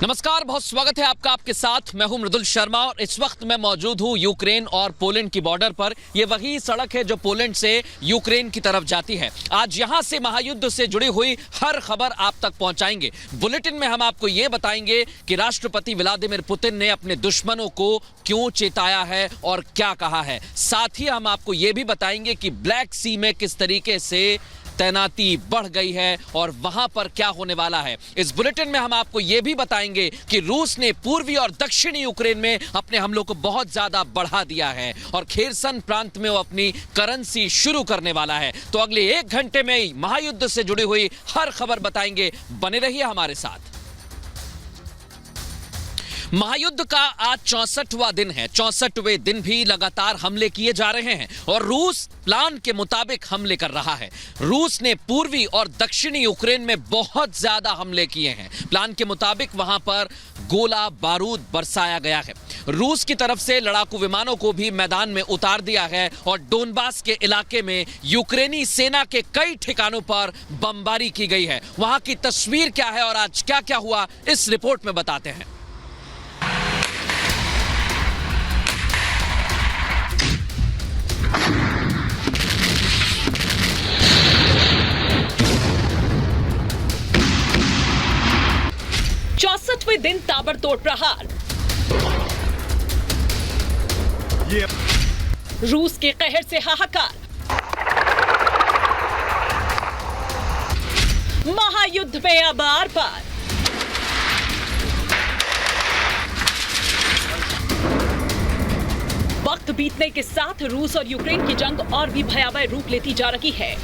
नमस्कार, बहुत स्वागत है आपका। आपके साथ मैं हूं मृदुल शर्मा और इस वक्त मैं मौजूद हूं यूक्रेन और पोलैंड की बॉर्डर पर। ये वही सड़क है जो पोलैंड से यूक्रेन की तरफ जाती है। आज यहां से महायुद्ध से जुड़ी हुई हर खबर आप तक पहुंचाएंगे। बुलेटिन में हम आपको ये बताएंगे कि राष्ट्रपति व्लादिमीर पुतिन ने अपने दुश्मनों को क्यों चेताया है और क्या कहा है। साथ ही हम आपको ये भी बताएंगे कि ब्लैक सी में किस तरीके से तैनाती बढ़ गई है और वहां पर क्या होने वाला है। इस बुलेटिन में हम आपको यह भी बताएंगे कि रूस ने पूर्वी और दक्षिणी यूक्रेन में अपने हमलों को बहुत ज्यादा बढ़ा दिया है और खेरसन प्रांत में वो अपनी करेंसी शुरू करने वाला है। तो अगले 1 घंटे में ही महायुद्ध से जुड़ी हुई हर खबर बताएंगे। बने रहिए हमारे साथ। महायुद्ध का आज 64वां दिन है। 64वें दिन भी लगातार हमले किए जा रहे हैं और रूस प्लान के मुताबिक हमले कर रहा है। रूस ने पूर्वी और दक्षिणी यूक्रेन में बहुत ज्यादा हमले किए हैं। प्लान के मुताबिक वहां पर गोला बारूद बरसाया गया है। रूस की तरफ से लड़ाकू विमानों को भी मैदान में उतार दिया है और डोनबास के इलाके में यूक्रेनी सेना के कई ठिकानों पर बमबारी की गई है। वहां की तस्वीर क्या है और आज क्या क्या हुआ, इस रिपोर्ट में बताते हैं। चौसठवें दिन ताबड़तोड़ प्रहार। रूस के कहर से हाहाकार। महायुद्ध में अब आर पार। वक्त बीतने के साथ रूस और यूक्रेन की जंग और भी भयावह रूप लेती जा रही है।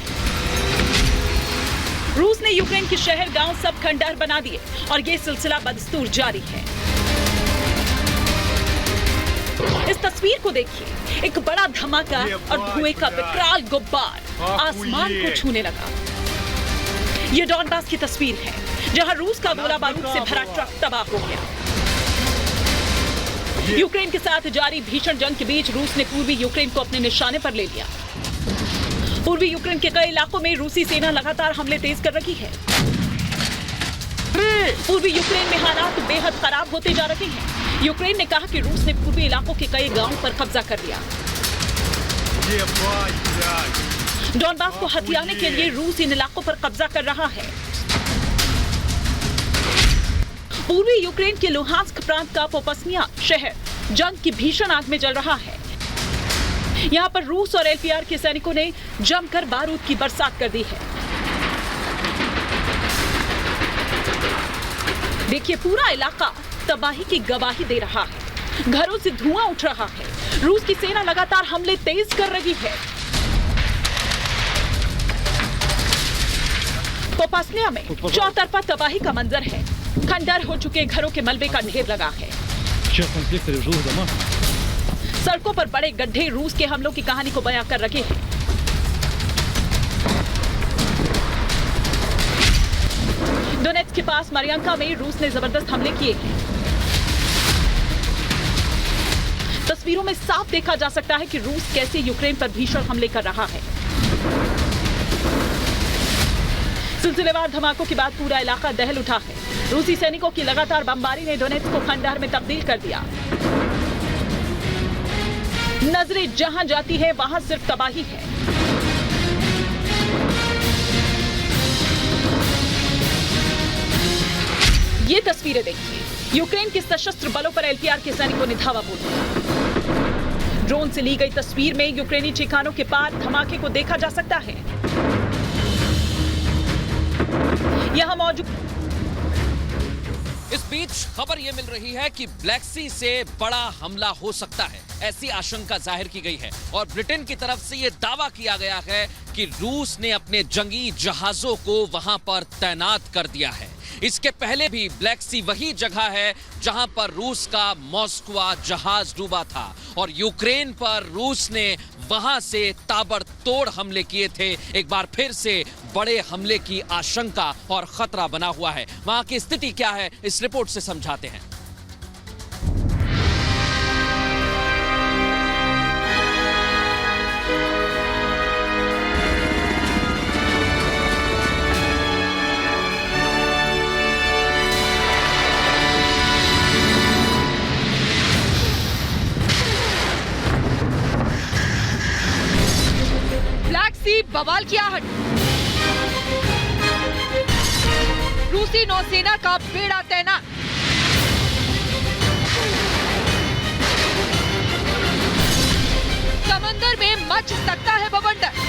रूस ने यूक्रेन के शहर गांव सब खंडहर बना दिए और यह सिलसिला बदस्तूर जारी है। इस तस्वीर को देखिए, एक बड़ा धमाका और धुएं का विकराल गुब्बार आसमान को छूने लगा। यह डॉनबास की तस्वीर है, जहां रूस का गोला बारूद से भरा ट्रक तबाह हो गया। यूक्रेन के साथ जारी भीषण जंग के बीच रूस ने पूर्वी यूक्रेन को अपने निशाने पर ले लिया। पूर्वी यूक्रेन के कई इलाकों में रूसी सेना लगातार हमले तेज कर रही है। पूर्वी यूक्रेन में हालात बेहद खराब होते जा रहे हैं। यूक्रेन ने कहा कि रूस ने पूर्वी इलाकों के कई गांवों पर कब्जा कर लिया। डॉनबास को हथियाने के लिए रूस इन इलाकों पर कब्जा कर रहा है। पूर्वी यूक्रेन के लुहांस्क प्रांत का पोपस्निया शहर जंग की भीषण आग में जल रहा है। यहां पर रूस और एलपीआर के सैनिकों ने जमकर बारूद की बरसात कर दी है। देखिए, पूरा इलाका तबाही की गवाही दे रहा है। घरों से धुआं उठ रहा है। रूस की सेना लगातार हमले तेज कर रही है। पोपस्निया में चौतरफा तबाही का मंजर है। खंडर हो चुके घरों के मलबे का ढेर लगा है। सड़कों पर बड़े गड्ढे रूस के हमलों की कहानी को बयां कर रखे हैं। डोनेट्स्क के पास मारियांका में रूस ने जबरदस्त हमले किए हैं। तस्वीरों में साफ देखा जा सकता है कि रूस कैसे यूक्रेन पर भीषण हमले कर रहा है। सिलसिलेवार धमाकों के बाद पूरा इलाका दहल उठा है। रूसी सैनिकों की लगातार बमबारी ने डोनेट्स्क को खंडहर में तब्दील कर दिया। नजरें जहां जाती है वहां सिर्फ तबाही है। ये तस्वीरें देखिए, यूक्रेन के सशस्त्र बलों पर एलपीआर के सैनिकों ने धावा बोल दिया। ड्रोन से ली गई तस्वीर में यूक्रेनी ठिकानों के पार धमाके को देखा जा सकता है। यहां मौजूद इस बीच खबर यह मिल रही है कि ब्लैक सी से बड़ा हमला हो सकता है, ऐसी आशंका जाहिर की गई है और ब्रिटेन की तरफ से यह दावा किया गया है कि रूस ने अपने जंगी जहाजों को वहां पर तैनात कर दिया है। इसके पहले भी ब्लैक सी वही जगह है जहां पर रूस का मॉस्कवा जहाज डूबा था और यूक्रेन पर रूस ने वहां से ताबड़तोड़ हमले किए थे। एक बार फिर से बड़े हमले की आशंका और खतरा बना हुआ है। वहां की स्थिति क्या है, इस रिपोर्ट से समझाते हैं। सी बवाल की आहट। रूसी नौसेना का बेड़ा तैनात। समंदर में मच सकता है बवंडर।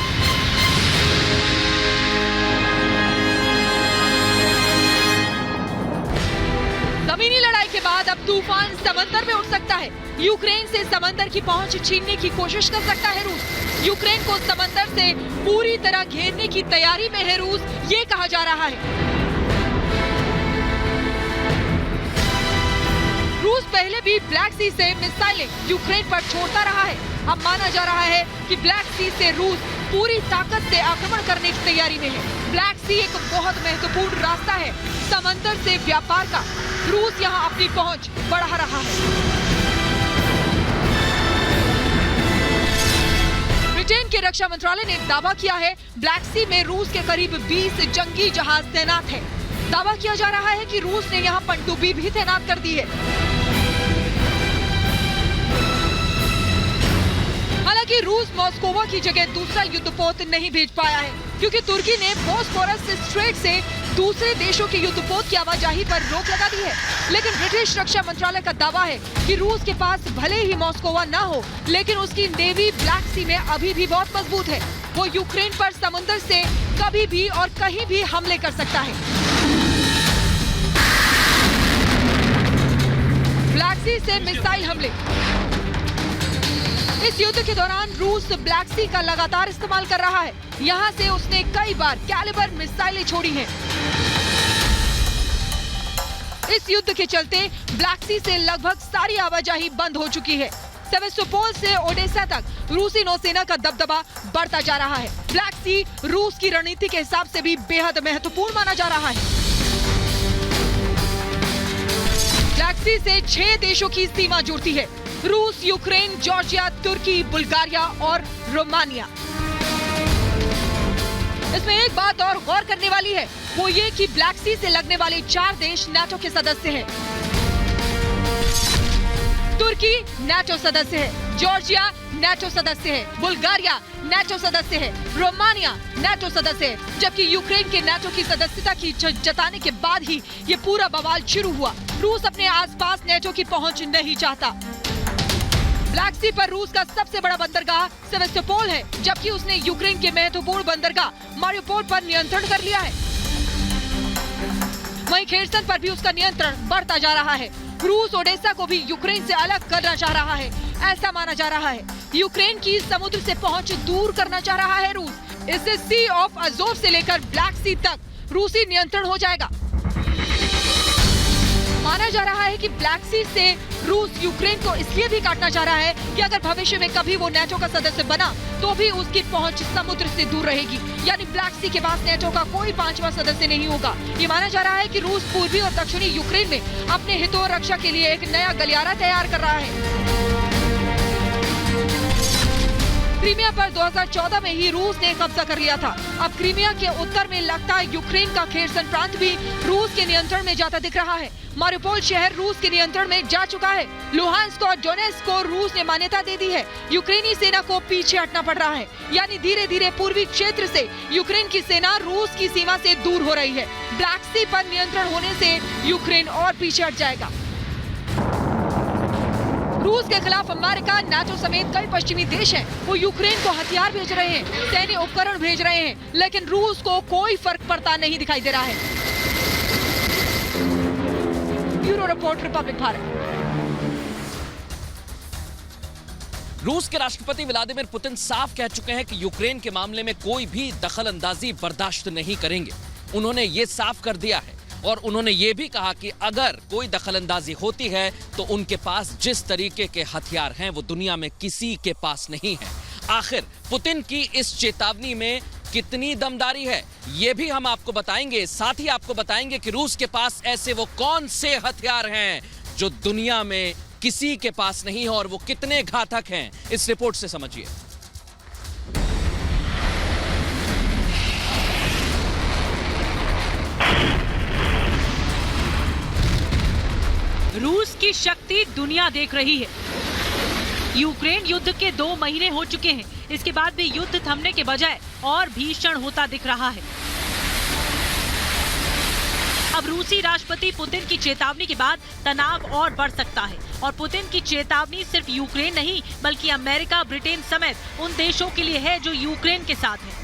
जमीनी लड़ाई के बाद अब तूफान समंदर में उठ सकता है। यूक्रेन से समंदर की पहुंच छीनने की कोशिश कर सकता है रूस। यूक्रेन को समंदर से पूरी तरह घेरने की तैयारी में है रूस, ये कहा जा रहा है। रूस पहले भी ब्लैक सी से मिसाइलें यूक्रेन पर छोड़ता रहा है। अब माना जा रहा है कि ब्लैक सी से रूस पूरी ताकत से आक्रमण करने की तैयारी में है। ब्लैक सी एक बहुत महत्वपूर्ण रास्ता है समंदर से व्यापार का। रूस यहां अपनी पहुंच बढ़ा रहा है। ब्रिटेन के रक्षा मंत्रालय ने दावा किया है ब्लैक सी में रूस के करीब 20 जंगी जहाज तैनात हैं। दावा किया जा रहा है कि रूस ने यहां पनडुब्बी भी तैनात कर दी है। हालांकि रूस मॉस्कोवा की जगह दूसरा युद्धपोत नहीं भेज पाया है, क्योंकि तुर्की ने बोस्फोरस स्ट्रेट से दूसरे देशों के युद्धपोत की आवाजाही पर रोक लगा दी है। लेकिन ब्रिटिश रक्षा मंत्रालय का दावा है कि रूस के पास भले ही मॉस्कोवा न हो, लेकिन उसकी नेवी ब्लैक सी में अभी भी बहुत मजबूत है। वो यूक्रेन पर समुद्र से कभी भी और कहीं भी हमले कर सकता है। ब्लैक सी से मिसाइल हमले। इस युद्ध के दौरान रूस ब्लैक सी का लगातार इस्तेमाल कर रहा है। यहाँ से उसने कई बार कैलिबर मिसाइलें छोड़ी हैं। इस युद्ध के चलते ब्लैक सी से लगभग सारी आवाजाही बंद हो चुकी है। सेवास्तोपोल से ओडेसा तक रूसी नौसेना का दबदबा बढ़ता जा रहा है। ब्लैक सी रूस की रणनीति के हिसाब से भी बेहद महत्वपूर्ण माना जा रहा है। ब्लैक सी से 6 देशों की सीमा जुड़ती है। रूस, यूक्रेन, जॉर्जिया, तुर्की, बुल्गारिया और रोमानिया। इसमें एक बात और गौर करने वाली है, वो ये कि ब्लैक सी से लगने वाले 4 देश नाटो के सदस्य हैं। तुर्की नाटो सदस्य है, जॉर्जिया नाटो सदस्य है, बुल्गारिया नाटो सदस्य है, रोमानिया नाटो सदस्य है। जबकि यूक्रेन के नाटो की सदस्यता की जताने के बाद ही ये पूरा बवाल शुरू हुआ। रूस अपने आसपास नाटो की पहुंच नहीं चाहता। ब्लैक सी पर रूस का सबसे बड़ा बंदरगाह सेवास्तोपोल है, जबकि उसने यूक्रेन के महत्वपूर्ण बंदरगाह मारियोपोल पर नियंत्रण कर लिया है। वहीं खेर्सन पर भी उसका नियंत्रण बढ़ता जा रहा है। रूस ओडेसा को भी यूक्रेन से अलग करना चाह रहा है, ऐसा माना जा रहा है। यूक्रेन की समुद्र से पहुंच दूर करना चाह रहा है रूस। इससे सी ऑफ अजोव से लेकर ब्लैक सी तक रूसी नियंत्रण हो जाएगा। माना जा रहा है कि ब्लैक सी से रूस यूक्रेन को इसलिए भी काटना चाह रहा है कि अगर भविष्य में कभी वो नेटो का सदस्य बना तो भी उसकी पहुंच समुद्र से दूर रहेगी। यानी ब्लैक सी के पास नेटो का कोई 5वां सदस्य नहीं होगा। ये माना जा रहा है कि रूस पूर्वी और दक्षिणी यूक्रेन में अपने हितों और रक्षा के लिए एक नया गलियारा तैयार कर रहा है। क्रीमिया पर 2014 में ही रूस ने कब्जा कर लिया था। अब क्रीमिया के उत्तर में लगता यूक्रेन का खेर्सन प्रांत भी रूस के नियंत्रण में जाता दिख रहा है। मारियोपोल शहर रूस के नियंत्रण में जा चुका है। लुहांस्क और डोनेट्स्क को रूस ने मान्यता दे दी है। यूक्रेनी सेना को पीछे हटना पड़ रहा है, यानी धीरे धीरे पूर्वी क्षेत्र से यूक्रेन की सेना रूस की सीमा से दूर हो रही है। ब्लैक सी पर नियंत्रण होने से यूक्रेन और पीछे हट जाएगा। रूस के खिलाफ अमेरिका, नाटो समेत कई पश्चिमी देश हैं, वो यूक्रेन को हथियार भेज रहे हैं, सैन्य उपकरण भेज रहे हैं, लेकिन रूस को कोई फर्क पड़ता नहीं दिखाई दे रहा है। Bureau report, Republic Bharat. रूस के राष्ट्रपति व्लादिमीर पुतिन साफ कह चुके हैं कि यूक्रेन के मामले में कोई भी दखल अंदाजी बर्दाश्त नहीं करेंगे। उन्होंने ये साफ कर दिया है और उन्होंने ये भी कहा कि अगर कोई दखलंदाजी होती है तो उनके पास जिस तरीके के हथियार हैं वो दुनिया में किसी के पास नहीं है। आखिर पुतिन की इस चेतावनी में कितनी दमदारी है ये भी हम आपको बताएंगे। साथ ही आपको बताएंगे कि रूस के पास ऐसे वो कौन से हथियार हैं जो दुनिया में किसी के पास नहीं है और वो कितने घातक हैं। इस रिपोर्ट से समझिए। रूस की शक्ति दुनिया देख रही है। यूक्रेन युद्ध के 2 महीने हो चुके हैं। इसके बाद भी युद्ध थमने के बजाय और भीषण होता दिख रहा है। अब रूसी राष्ट्रपति पुतिन की चेतावनी के बाद तनाव और बढ़ सकता है और पुतिन की चेतावनी सिर्फ यूक्रेन नहीं बल्कि अमेरिका, ब्रिटेन समेत उन देशों के लिए है जो यूक्रेन के साथ हैं।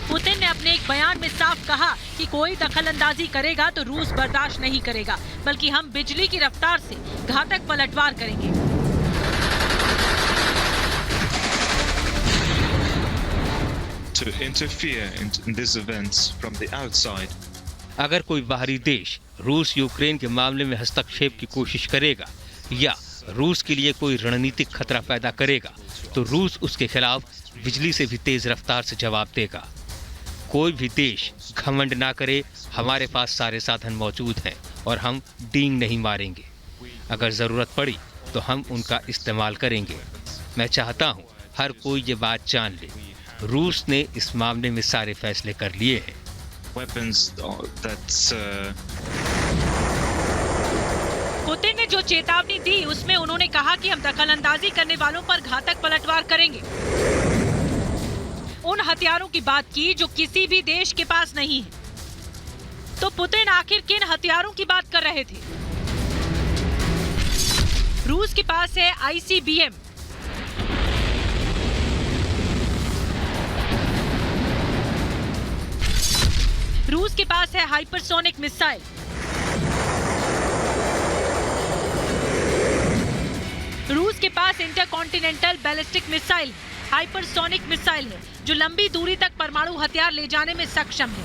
पुतिन ने अपने एक बयान में साफ कहा कि कोई दखलंदाजी करेगा तो रूस बर्दाश्त नहीं करेगा, बल्कि हम बिजली की रफ्तार से घातक पलटवार करेंगे। To interfere in these events from the outside. अगर कोई बाहरी देश रूस यूक्रेन के मामले में हस्तक्षेप की कोशिश करेगा या रूस के लिए कोई रणनीतिक खतरा पैदा करेगा तो रूस उसके खिलाफ बिजली से भी तेज रफ्तार से जवाब देगा। कोई भी देश घमंड ना करे, हमारे पास सारे साधन मौजूद हैं और हम डींग नहीं मारेंगे। अगर ज़रूरत पड़ी तो हम उनका इस्तेमाल करेंगे। मैं चाहता हूं हर कोई ये बात जान ले, रूस ने इस मामले में सारे फैसले कर लिए हैं। पुतिन ने जो चेतावनी दी उसमें उन्होंने कहा कि हम दखलंदाजी करने वालों पर घातक पलटवार करेंगे। उन हथियारों की बात की जो किसी भी देश के पास नहीं है। तो पुतिन आखिर किन हथियारों की बात कर रहे थे? रूस के पास है ICBM, रूस के पास है हाइपरसोनिक मिसाइल, रूस के पास intercontinental ballistic missile, hypersonic missile है जो लंबी दूरी तक परमाणु हथियार ले जाने में सक्षम है।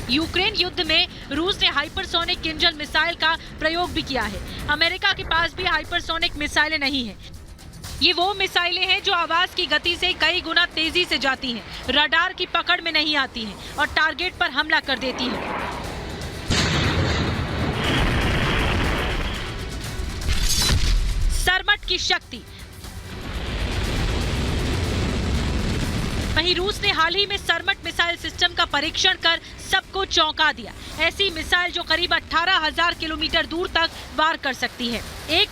यूक्रेन युद्ध में रूस ने हाइपरसोनिक किंजल मिसाइल का प्रयोग भी किया है। अमेरिका के पास भी हाइपरसोनिक मिसाइलें नहीं हैं। ये वो मिसाइलें हैं जो आवाज की गति से कई गुना तेजी से जाती हैं, रडार की पकड़ में नहीं आती हैं और टारगेट पर हमला कर देती हैं। सरमट की शक्ति। वहीं रूस ने हाल ही में सरमट मिसाइल सिस्टम का परीक्षण कर सबको चौंका दिया। ऐसी मिसाइल जो करीब 18,000 किलोमीटर दूर तक वार कर सकती है। एक